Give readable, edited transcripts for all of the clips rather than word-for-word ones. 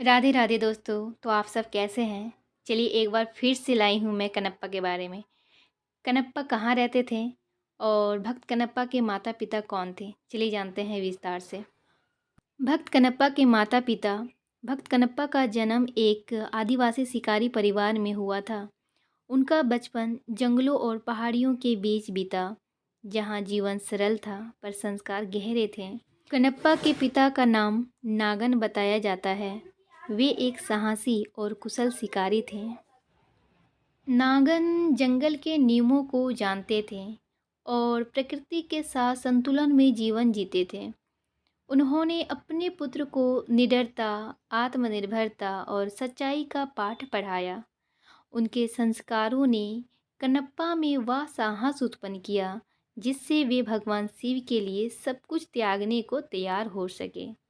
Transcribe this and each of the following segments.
राधे राधे दोस्तों। तो आप सब कैसे हैं? चलिए एक बार फिर से लाई हूँ मैं कनप्पा के बारे में। कनप्पा कहाँ रहते थे और भक्त कनप्पा के माता पिता कौन थे? चलिए जानते हैं विस्तार से। भक्त कनप्पा के माता पिता। भक्त कनप्पा का जन्म एक आदिवासी शिकारी परिवार में हुआ था। उनका बचपन जंगलों और पहाड़ियों के बीच बीता, जहाँ जीवन सरल था पर संस्कार गहरे थे। कनप्पा के पिता का नाम नागन बताया जाता है। वे एक साहसी और कुशल शिकारी थे। नागन जंगल के नियमों को जानते थे और प्रकृति के साथ संतुलन में जीवन जीते थे। उन्होंने अपने पुत्र को निडरता, आत्मनिर्भरता और सच्चाई का पाठ पढ़ाया। उनके संस्कारों ने कन्नप्पा में वह साहस उत्पन्न किया जिससे वे भगवान शिव के लिए सब कुछ त्यागने को तैयार हो सके।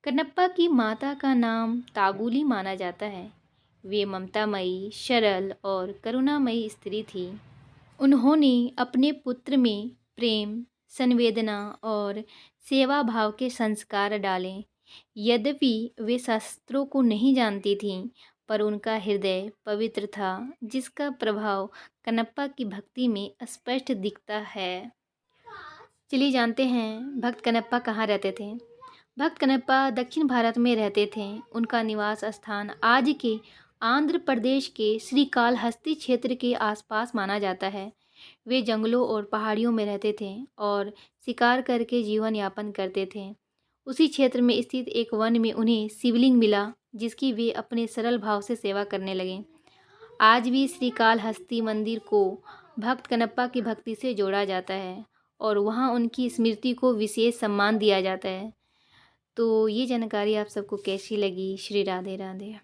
कन्नप्पा की माता का नाम ताबूली माना जाता है। वे ममतामयी, सरल और करुणामयी स्त्री थी। उन्होंने अपने पुत्र में प्रेम, संवेदना और सेवा भाव के संस्कार डाले। यद्यपि वे शास्त्रों को नहीं जानती थीं, पर उनका हृदय पवित्र था, जिसका प्रभाव कन्नप्पा की भक्ति में स्पष्ट दिखता है। चलिए जानते हैं भक्त कन्नप्पा कहाँ रहते थे। भक्त कन्नप्पा दक्षिण भारत में रहते थे। उनका निवास स्थान आज के आंध्र प्रदेश के श्रीकालहस्ती क्षेत्र के आसपास माना जाता है। वे जंगलों और पहाड़ियों में रहते थे और शिकार करके जीवन यापन करते थे। उसी क्षेत्र में स्थित एक वन में उन्हें शिवलिंग मिला, जिसकी वे अपने सरल भाव से सेवा करने लगे। आज भी श्रीकालहस्ती मंदिर को भक्त कन्नप्पा की भक्ति से जोड़ा जाता है और वहाँ उनकी स्मृति को विशेष सम्मान दिया जाता है। तो ये जानकारी आप सबको कैसी लगी? श्री राधे राधे।